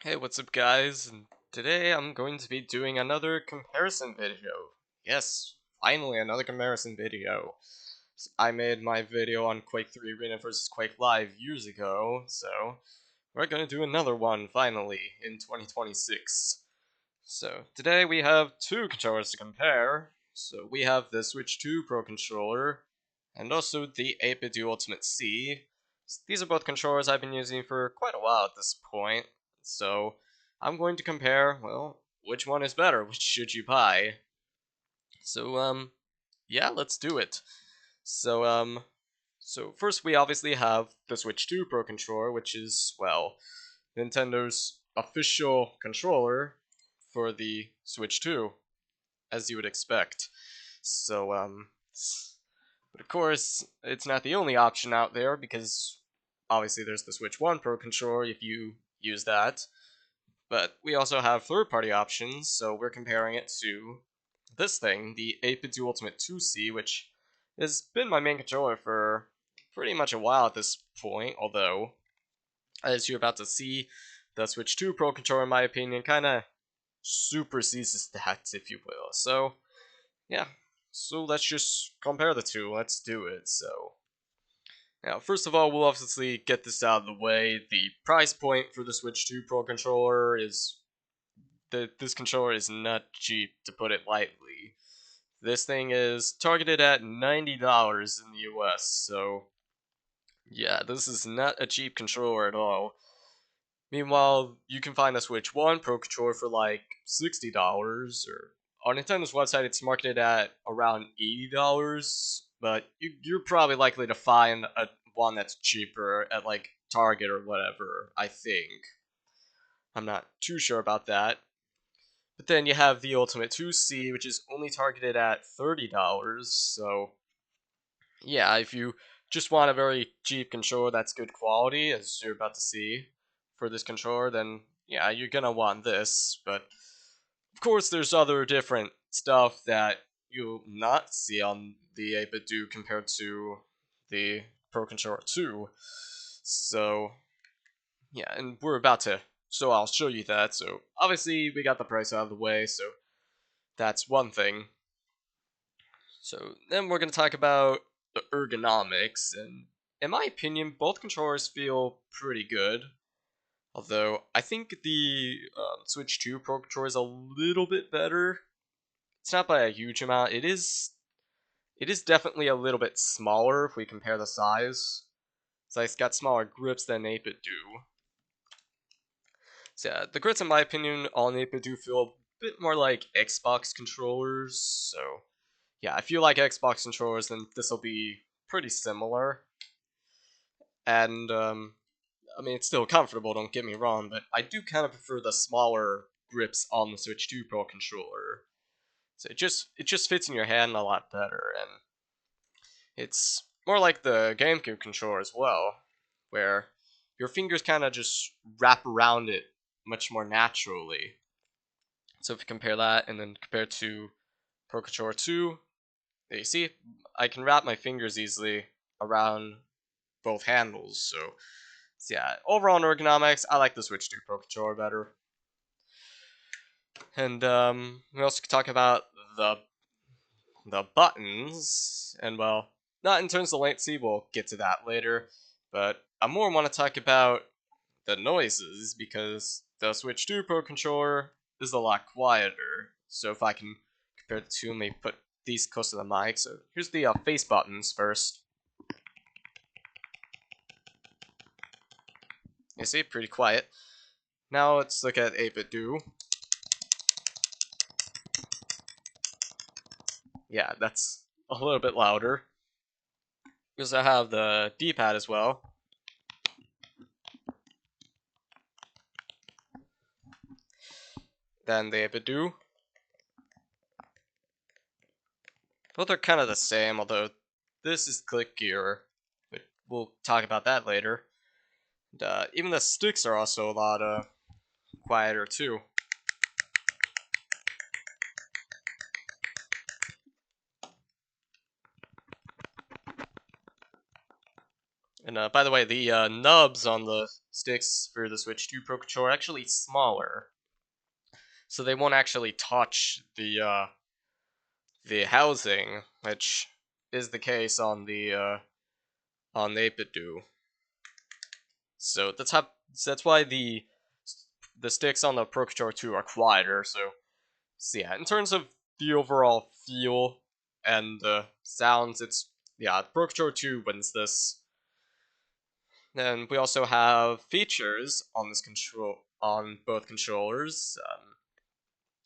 Hey, what's up guys? And today I'm going to be doing another comparison video. Yes, finally another comparison video. I made my video on Quake 3 Arena versus Quake Live years ago, so we're gonna do another one finally in 2026. So today we have two controllers to compare. So we have the Switch 2 Pro controller and also the 8BitDo Ultimate C. These are both controllers I've been using for quite a while at this point. So I'm going to compare, well, which one is better, which should you buy? So yeah, let's do it. So so first we obviously have the Switch 2 Pro controller, which is, well, Nintendo's official controller for the Switch 2, as you would expect. So, but of course, it's not the only option out there because obviously there's the Switch 1 Pro controller if you use that. But we also have third-party options, so we're comparing it to this thing, the 8BitDo Ultimate 2C, which has been my main controller for pretty much a while at this point, although, as you're about to see, the Switch 2 Pro controller, in my opinion, kind of supersedes that, if you will. So, yeah. So let's just compare the two. Let's do it. So, now, first of all, we'll obviously get this out of the way. The price point for the Switch 2 Pro controller is that this controller is not cheap, to put it lightly. This thing is targeted at $90 in the US, so yeah, this is not a cheap controller at all. Meanwhile, you can find the Switch 1 Pro controller for like $60, or on Nintendo's website it's marketed at around $80, but you're probably likely to find one that's cheaper at like Target or whatever, I think. I'm not too sure about that. But then you have the Ultimate 2C, which is only targeted at $30, so yeah, if you just want a very cheap controller that's good quality, as you're about to see for this controller, then yeah, you're gonna want this. But of course, there's other different stuff that you'll not see on the 8BitDo compared to the Pro Controller 2. So yeah, and we're about to. So I'll show you that. So obviously we got the price out of the way, so that's one thing. So then we're going to talk about the ergonomics, and in my opinion, both controllers feel pretty good. Although I think the Switch 2 Pro controller is a little bit better. It's not by a huge amount. It is definitely a little bit smaller if we compare the size. So it's got smaller grips than 8-bit do. So yeah, the grips, in my opinion, on 8-bit do feel a bit more like Xbox controllers. So yeah, if you like Xbox controllers, then this will be pretty similar. And I mean, it's still comfortable. Don't get me wrong, but I do kind of prefer the smaller grips on the Switch 2 Pro controller. So it just fits in your hand a lot better, and it's more like the GameCube controller as well, where your fingers kind of just wrap around it much more naturally. So if you compare that and then compare to Pro Controller 2, there you see, I can wrap my fingers easily around both handles. So yeah, overall in ergonomics, I like the Switch 2 Pro controller better. And we also could talk about the the buttons, and well, not in terms of latency. We'll get to that later, but I more want to talk about the noises because the Switch 2 Pro controller is a lot quieter. So if I can compare the two, let me put these close to the mic. So here's the face buttons first. You see, pretty quiet. Now let's look at 8BitDo. Yeah, that's a little bit louder. Because I have the D-pad as well. Then the 8BitDo. Both are kind of the same, although this is clickier. But we'll talk about that later. And, even the sticks are also a lot quieter too. And by the way, the nubs on the sticks for the Switch 2 Pro Controller are actually smaller, so they won't actually touch the housing, which is the case on the 8BitDo. So that's why the sticks on the Pro Controller 2 are quieter. So yeah, in terms of the overall feel and sounds, it's yeah, Pro Controller 2 wins this. Then we also have features on this control on both controllers.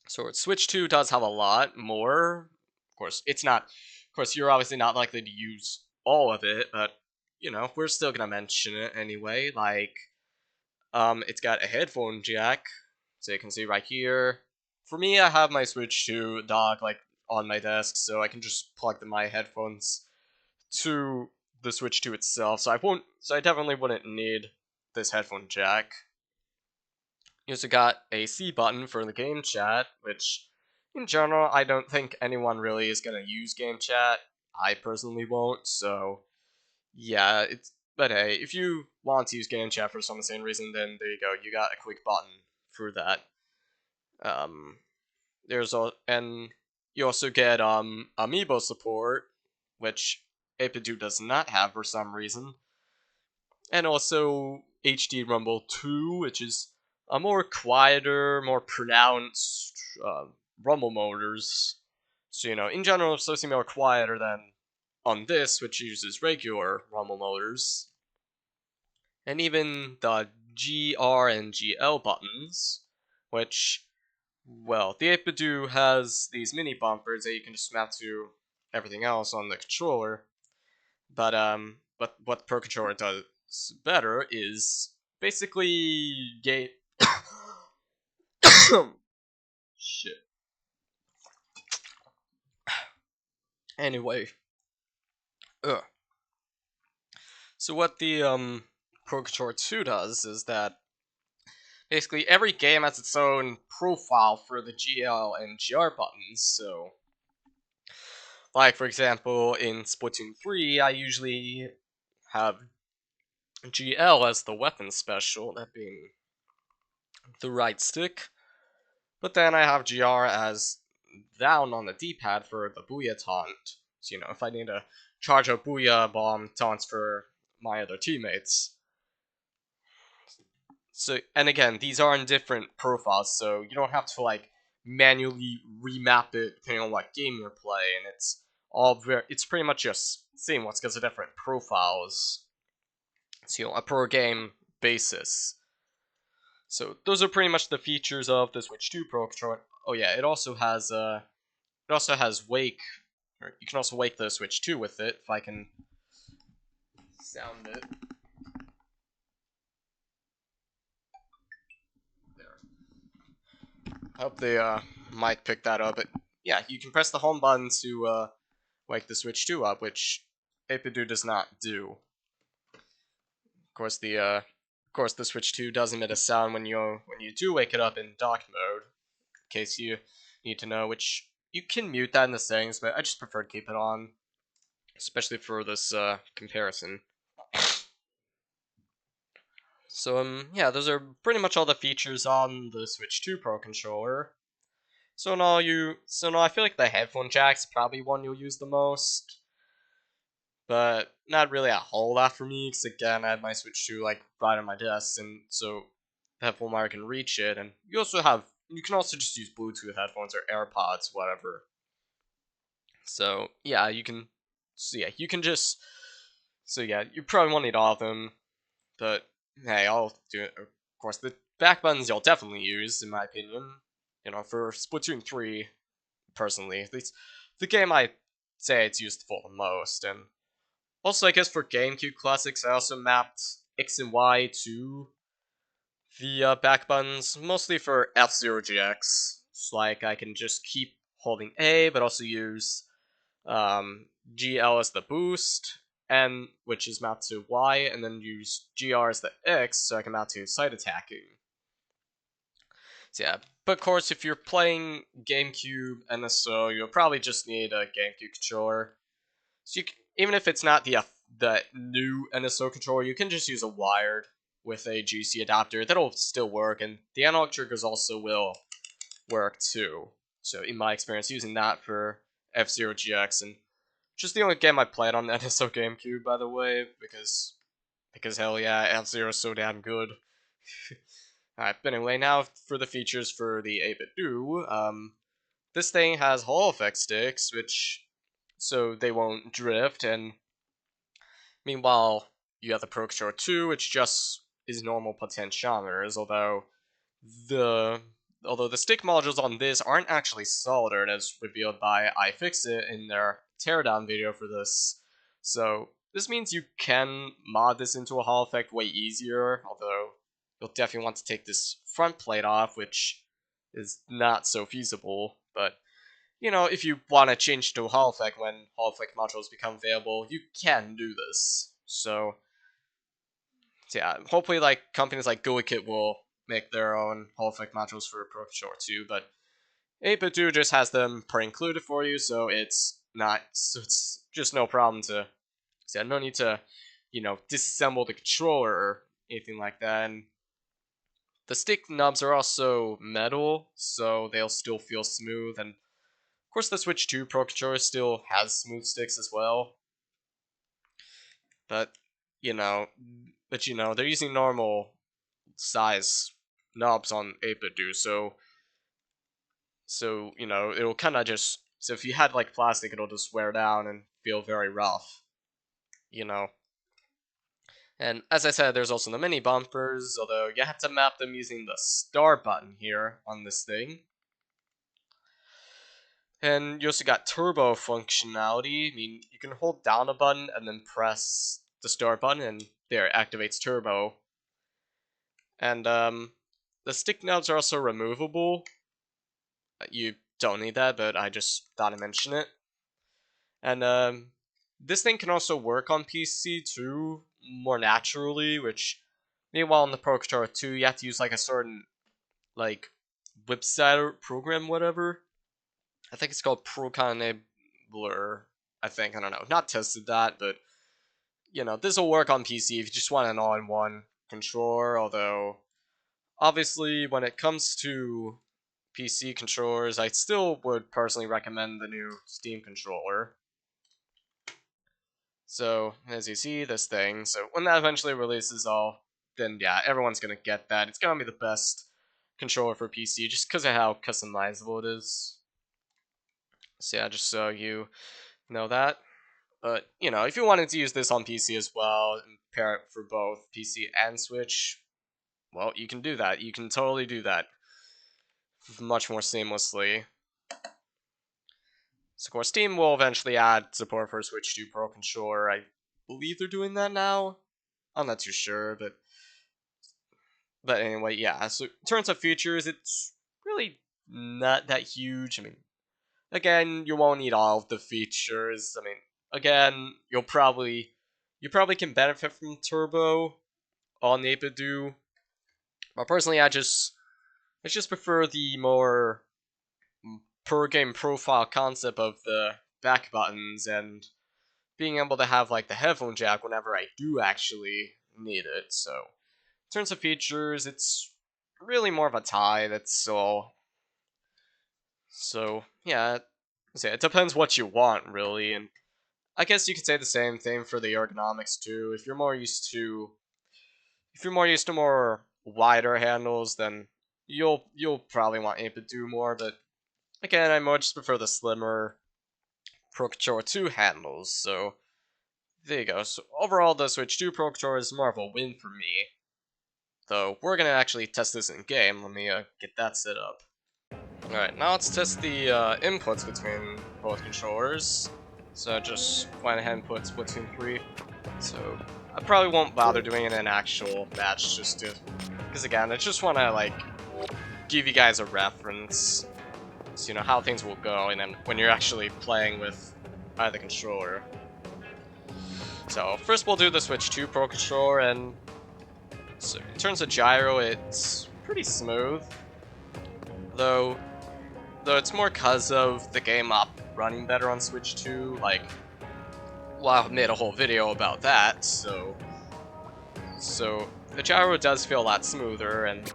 So Switch 2 does have a lot more. Of course, it's not. Of course, you're obviously not likely to use all of it, but you know we're still gonna mention it anyway. Like, it's got a headphone jack, so you can see right here. For me, I have my Switch 2 dock like on my desk, so I can just plug my headphones to the Switch 2 itself. So I definitely wouldn't need this headphone jack. You also got a C button for the game chat, which in general I don't think anyone really is gonna use game chat. I personally won't, so yeah, it's but hey, if you want to use game chat for some insane reason, then there you go. You got a quick button for that. Um, and you also get amiibo support, which 8BitDo does not have for some reason, and also HD Rumble 2, which is a more quieter, more pronounced rumble motors. So you know, in general, it's supposed to be more quieter than on this, which uses regular rumble motors. And even the GR and GL buttons, which, well, the 8BitDo has these mini bumpers that you can just map to everything else on the controller. But what the Pro Controller does better is basically gate. Shit. Anyway, ugh. So what the Pro Controller 2 does is that basically every game has its own profile for the GL and GR buttons. So, like for example, in Splatoon 3, I usually have GL as the weapon special, that being the right stick. But then I have GR as down on the D-pad for the Booyah taunt. So, you know, if I need to charge a Booyah bomb taunts for my other teammates. So, and again, these are in different profiles, so you don't have to like manually remap it depending on what game you're playing. It's pretty much just seeing what's because of different profiles. So, you know, a per game basis. So those are pretty much the features of the Switch 2 Pro Controller. Oh yeah, it also has wake. Or you can also wake the Switch 2 with it if I can sound it. I hope the mic picked that up. But yeah, you can press the home button to wake the Switch 2 up, which 8BitDo does not do. Of course the Switch 2 does emit a sound when you do wake it up in dock mode. In case you need to know, which you can mute that in the settings, but I just prefer to keep it on, especially for this comparison. So yeah, those are pretty much all the features on the Switch 2 Pro controller. So now I feel like the headphone jack's probably one you'll use the most, but not really a whole lot for me. Because again, I have my Switch 2 like right on my desk, and so the headphone wire can reach it. And you can also just use Bluetooth headphones or AirPods, whatever. So yeah, you can. So yeah, you can just. So yeah, you probably won't need all of them, but hey, I'll do it. Of course, the back buttons you'll definitely use, in my opinion. You know, for Splatoon 3, personally, it's the game I say it's used for the most. And also, I guess for GameCube classics, I also mapped X and Y to the back buttons, mostly for F-Zero GX. It's like I can just keep holding A, but also use GL as the boost, and which is mapped to Y, and then use GR as the X, so I can map to side attacking. So yeah, but of course, if you're playing GameCube NSO, you'll probably just need a GameCube controller. So even if it's not the new NSO controller, you can just use a wired with a GC adapter. That'll still work, and the analog triggers also will work too. So in my experience, using that for F-Zero GX, and just the only game I played on the NSO GameCube, by the way, because hell yeah, F-Zero is so damn good. Alright, but anyway, now for the features for the 8BitDo. This thing has Hall effect sticks, so they won't drift, and meanwhile, you have the Pro Controller 2, which just is normal potentiometers, although the stick modules on this aren't actually soldered, as revealed by iFixit in their teardown video for this. So this means you can mod this into a Hall effect way easier, although you'll definitely want to take this front plate off, which is not so feasible. But you know, if you want to change to a Hall effect when Hall effect modules become available, you can do this. So yeah, hopefully like companies like GuliKit will make their own Hall effect modules for Pro Controller 2, but 8BitDo just has them pre-included for you, so it's just no problem to, so no need to, you know, disassemble the controller or anything like that. And the stick knobs are also metal, so they'll still feel smooth, and of course the Switch 2 Pro Controller still has smooth sticks as well. But you know, they're using normal size knobs on 8BitDo, so you know, it'll kind of just, so if you had like plastic, it'll just wear down and feel very rough, you know. And as I said, there's also the mini bumpers, although you have to map them using the star button here on this thing. And you also got turbo functionality. I mean, you can hold down a button and then press the start button, and there, it activates turbo. And the stick knobs are also removable. You don't need that, but I just thought I'd mention it. And this thing can also work on PC too, more naturally, which, meanwhile, on the Pro Controller 2, you have to use like a certain, like, website program, whatever. I think it's called Procon Enabler, I don't know. Not tested that, but, you know, this will work on PC if you just want an all-in-one controller, although, obviously, when it comes to PC controllers, I still would personally recommend the new Steam controller. So, as you see, this thing, so when that eventually releases then yeah, everyone's gonna get that. It's gonna be the best controller for PC, just because of how customizable it is. So yeah, just so you know that. But, you know, if you wanted to use this on PC as well, and pair it for both PC and Switch, well, you can do that. You can totally do that much more seamlessly. So, of course, Steam will eventually add support for Switch 2 Pro Controller. I believe they're doing that now. I'm not too sure, but anyway, yeah. So, in terms of features, it's really not that huge. I mean, again, you won't need all of the features. I mean, again, you probably can benefit from Turbo on 8BitDo. But personally, I just prefer the more per game profile concept of the back buttons and being able to have like the headphone jack whenever I do actually need it. So in terms of features, it's really more of a tie, that's all. So yeah, it depends what you want really, and I guess you could say the same thing for the ergonomics too. If you're more used to more wider handles, then you'll probably want 8BitDo more, but again, I much prefer the slimmer Pro Controller 2 handles, so there you go. So overall, the Switch 2 Pro Controller is more of a win for me. Though, we're gonna actually test this in-game. Let me get that set up. Alright, now let's test the inputs between both controllers. So I just went ahead and put Splatoon 3. So I probably won't bother doing it in an actual match, because again, I just want to like give you guys a reference, so you know how things will go, and then when you're actually playing with either controller. So first we'll do the Switch 2 Pro Controller, and so in terms of gyro, it's pretty smooth, though it's more cause of the game up running better on Switch 2. Like well, I've made a whole video about that, so the gyro does feel a lot smoother, and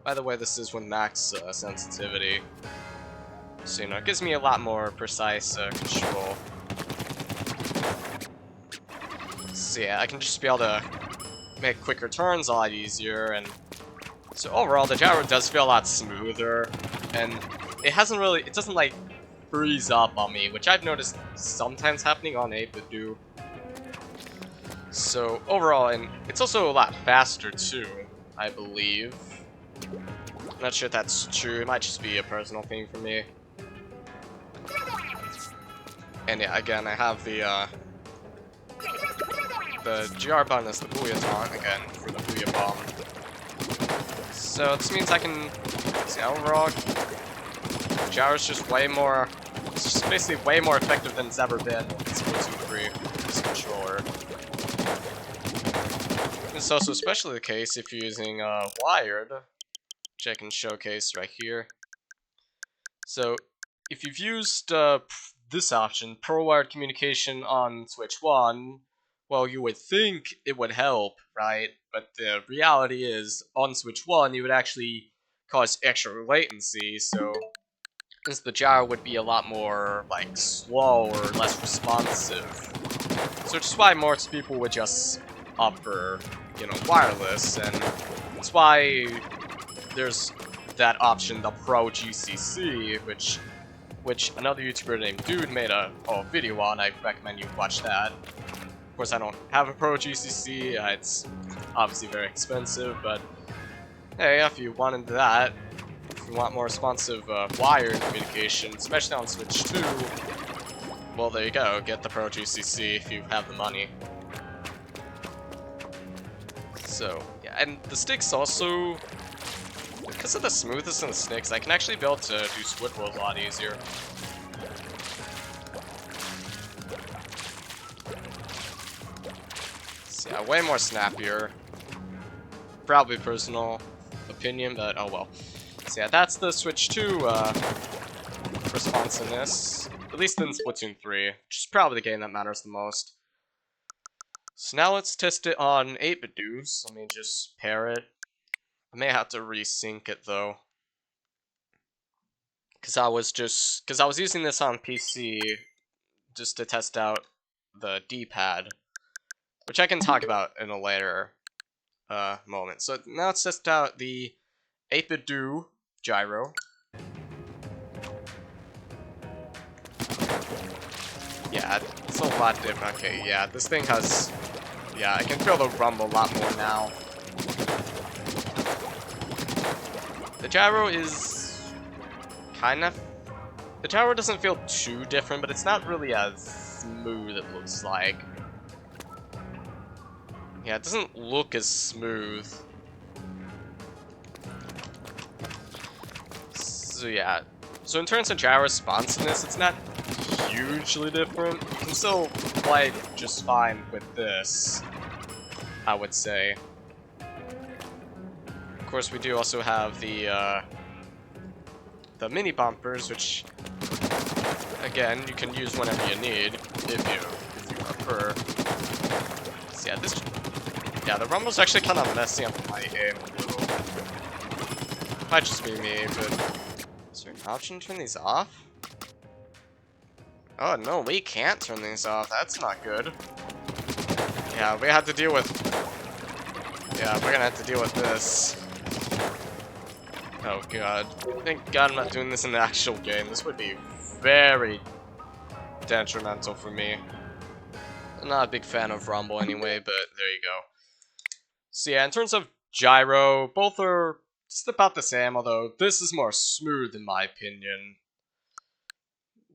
by the way, this is with max sensitivity, so you know, it gives me a lot more precise control. So yeah, I can just be able to make quicker turns a lot easier, and so overall, the gyro does feel a lot smoother, and it doesn't like freeze up on me, which I've noticed sometimes happening on 8BitDo. So overall, and it's also a lot faster too, I believe. I'm not sure if that's true, it might just be a personal thing for me. And yeah, again, I have the GR button as the Booyah taunt, again, for the Booyah bomb. So this means I can, see, overall, gyro's just way more, it's just basically way more effective than it's ever been with Splatoon 3, this controller. It's also especially the case if you're using wired, which I can showcase right here. So if you've used this option, Pro Wired Communication on Switch 1, well, you would think it would help, right? But the reality is, on Switch 1, it would actually cause extra latency, so since the gyro would be a lot more, like, slow or less responsive. So which is why most people would just opt for, you know, wireless, and that's why there's that option, the Pro GCC, which another YouTuber named Dude made a whole video on. I recommend you watch that. Of course, I don't have a Pro GCC, it's obviously very expensive, but hey, if you wanted that, if you want more responsive wired communication, especially on Switch 2, well, there you go, get the Pro GCC if you have the money. So, yeah, and the sticks also, because of the smoothness in the sticks, I can actually be able to do squid rolls a lot easier. So yeah, way more snappier. Probably personal opinion, but oh well. So yeah, that's the Switch 2 responsiveness, at least in Splatoon 3, which is probably the game that matters the most. So now let's test it on 8BitDo, so let me just pair it. I may have to resync it though, because I was using this on PC just to test out the D-pad, which I can talk about in a later moment. So now let's test out the 8BitDo gyro. Yeah, it's a lot different. Okay, yeah, this thing has, yeah, I can feel the rumble a lot more now. The gyro is kind of, the gyro doesn't feel too different, but it's not really as smooth, it looks like. Yeah, it doesn't look as smooth. So yeah, so in terms of gyro responsiveness, it's not hugely different. You can still play just fine with this, I would say. Of course, we do also have the mini bumpers, which again you can use whenever you need, if you prefer. So yeah, the rumble's actually kind of messing up my game a little. Might just be me, but is there an option to turn these off? Oh no, we can't turn these off. That's not good. Yeah, we have to deal with. Yeah, we're gonna have to deal with this. Oh god. Thank god I'm not doing this in the actual game. This would be very detrimental for me. I'm not a big fan of Rumble anyway, but there you go. So yeah, in terms of gyro, both are just about the same, although this is more smooth in my opinion.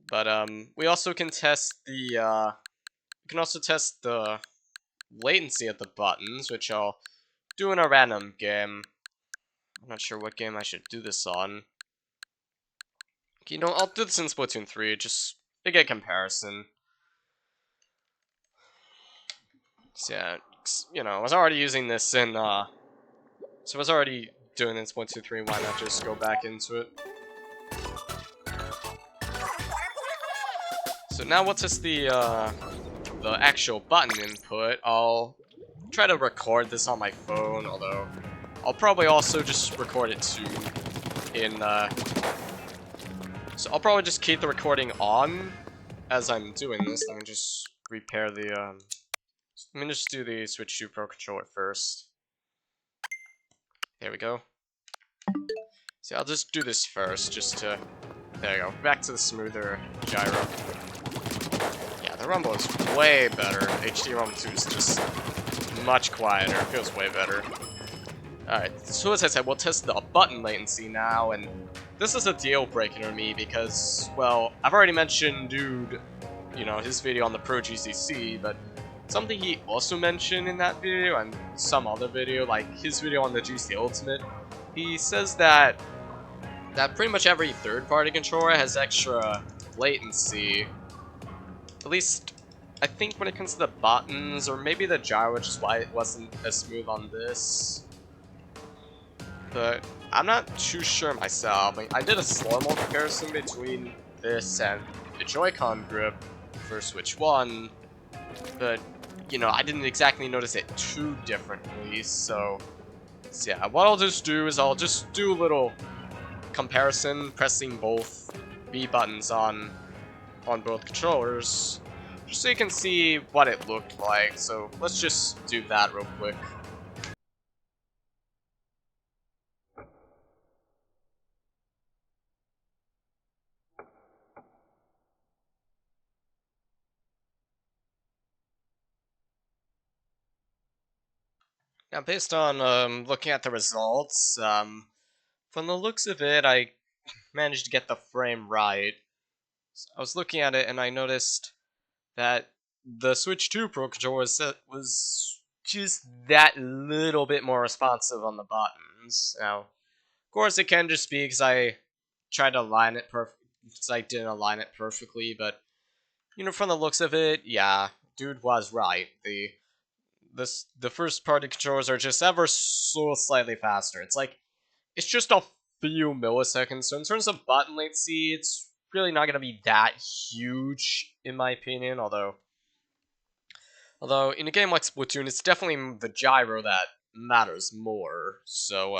But we also can test the latency of the buttons, which I'll do in a random game. I'm not sure what game I should do this on. You know, I'll do this in Splatoon 3, just to get comparison. So yeah, you know, I was already using this in, so I was already doing it in Splatoon 3, why not just go back into it? So now we'll test the the actual button input, I'll try to record this on my phone, although I'll probably also just record it too in, so I'll probably just keep the recording on as I'm doing this. Let me just repair the, let me just do the Switch 2 Pro Controller first. There we go. See, I'll just do this first, just to, there you go, back to the smoother gyro. Yeah, the rumble is way better. HD Rumble 2 is just much quieter, it feels way better. Alright, so as I said, we'll test the button latency now, and this is a deal breaker to me because, well, I've already mentioned Dude, you know, his video on the Pro GCC, but something he also mentioned in that video and some other video, like his video on the GC Ultimate, he says that pretty much every third-party controller has extra latency. At least, I think when it comes to the buttons, or maybe the gyro, which is why it wasn't as smooth on this. But I'm not too sure myself. I did a slow-mo comparison between this and the Joy-Con grip for Switch 1, but, you know, I didn't exactly notice it too differently, so yeah, what I'll just do is I'll just do a little comparison, pressing both B buttons on both controllers, just so you can see what it looked like. So let's just do that real quick. Now, based on looking at the results, from the looks of it, I managed to get the frame right. So I was looking at it and I noticed that the Switch 2 Pro controller was just that little bit more responsive on the buttons. Now, of course, it can just be because I tried to align it because I didn't align it perfectly, but, you know, from the looks of it, yeah, Dude was right. The first party controllers are just ever so slightly faster. It's just a few milliseconds. So in terms of button latency, it's really not gonna be that huge in my opinion. Although in a game like Splatoon, it's definitely the gyro that matters more. So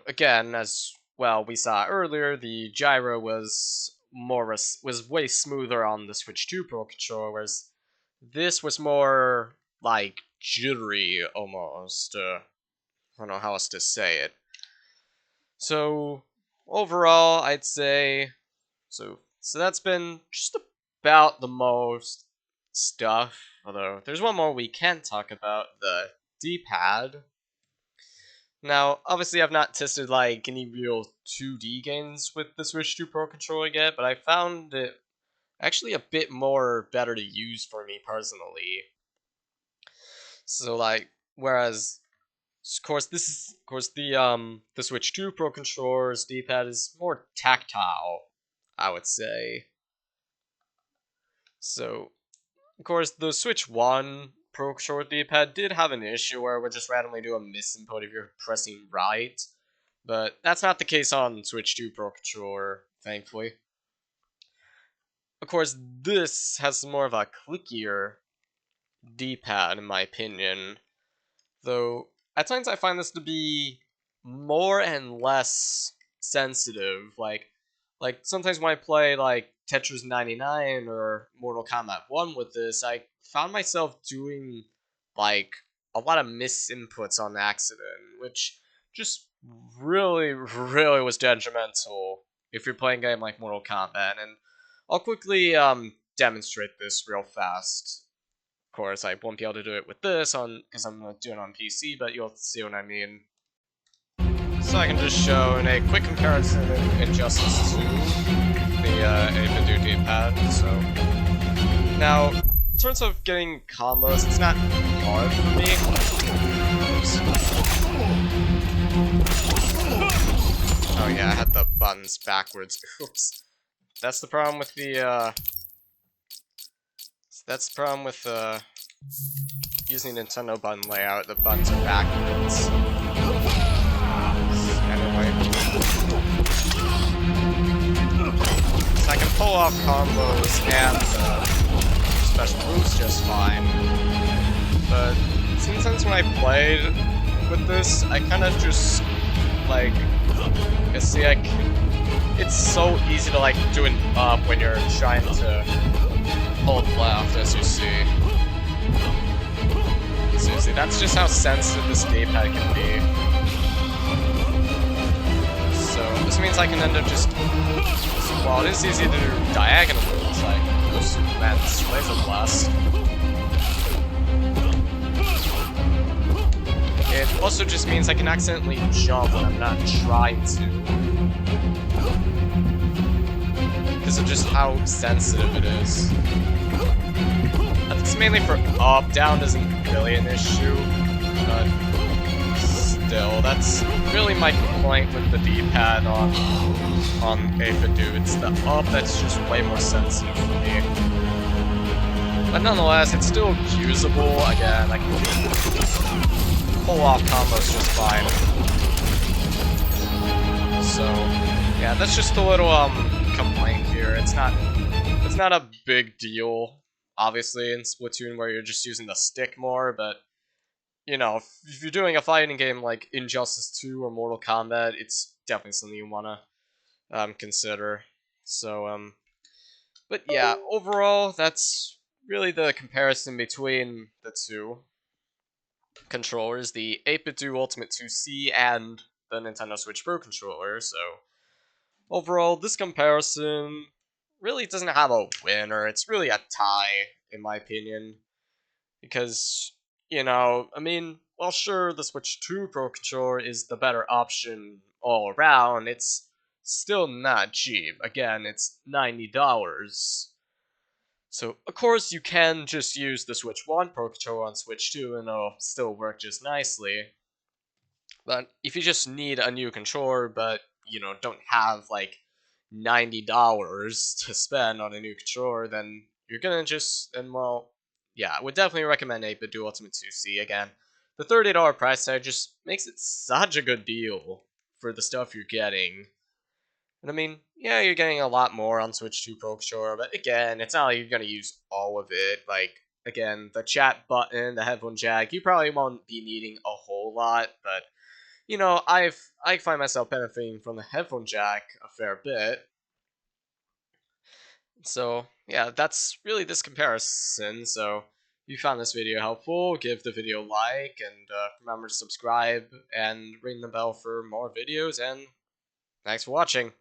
again, as well we saw earlier, the gyro was way smoother on the Switch 2 Pro controller, whereas this was more, like, jittery, almost. I don't know how else to say it. So, overall, I'd say... So that's been just about the most stuff. Although, there's one more we can talk about, the D-pad. Now, obviously I've not tested, like, any real 2D games with the Switch 2 Pro controller yet, but I found it actually a bit more better to use for me personally. So, like, whereas, of course, the Switch 2 Pro controller's D-pad is more tactile, I would say. So, of course, the Switch 1 Pro controller D-pad did have an issue where it would just randomly do a misinput if you're pressing right, but that's not the case on Switch 2 Pro controller, thankfully. Of course, this has more of a clickier D-pad, in my opinion. Though, at times I find this to be more and less sensitive. Like sometimes when I play, like, Tetris 99 or Mortal Kombat 1 with this, I found myself doing, like, a lot of misinputs on accident, which just really, really was detrimental if you're playing a game like Mortal Kombat, and I'll quickly demonstrate this real fast. Of course, I won't be able to do it with this because I'm going to do it on PC, but you'll see what I mean. So I can just show in a quick comparison of Injustice 2, the 8BitDo D-pad. So now, in terms of getting combos, it's not hard for me. Oops. Oh yeah, I had the buttons backwards. Oops. That's the problem with the, using Nintendo button layout. The buttons are backwards. Anyway. So I can pull off combos and, Nintendo moves just fine. But since when I played with this, I kind of just like, you see, like, it's so easy to like do an up when you're trying to hold left, as you see. Seriously, that's just how sensitive this D-pad can be. So this means I can end up just, well, it is easy to do diagonal moves, like those Superman's laser blast. It also just means I can accidentally jump when I'm not trying to. Because of just how sensitive it is. I think it's mainly for up, down isn't really an issue, but still, that's really my complaint with the D-pad on 8BitDo. It's the up that's just way more sensitive for me. But nonetheless, it's still usable. Again, I can pull off combos just fine. So, yeah, that's just a little complaint here. It's not a big deal, obviously, in Splatoon where you're just using the stick more, but you know, if you're doing a fighting game like Injustice 2 or Mortal Kombat, it's definitely something you wanna consider. So, but yeah, overall, that's really the comparison between the two controllers, the 8BitDo Ultimate 2C and the Nintendo Switch Pro controller. So overall, this comparison really doesn't have a winner. It's really a tie, in my opinion, because, you know, I mean, well, sure, the Switch 2 Pro controller is the better option all around. It's still not cheap. Again, it's $90. So, of course, you can just use the Switch 1 Pro controller on Switch 2 and it'll still work just nicely. But if you just need a new controller, but, you know, don't have, like, $90 to spend on a new controller, then you're gonna just, and well, yeah, I would definitely recommend 8BitDo Ultimate 2C. Again, the $30 price tag just makes it such a good deal for the stuff you're getting. And I mean, yeah, you're getting a lot more on Switch 2 Pro controller, but again, it's not like you're gonna use all of it. Like, again, the chat button, the headphone jack, you probably won't be needing a whole lot, but you know, I find myself benefiting from the headphone jack a fair bit. So yeah, that's really this comparison. So if you found this video helpful, give the video a like, and remember to subscribe and ring the bell for more videos, and thanks for watching.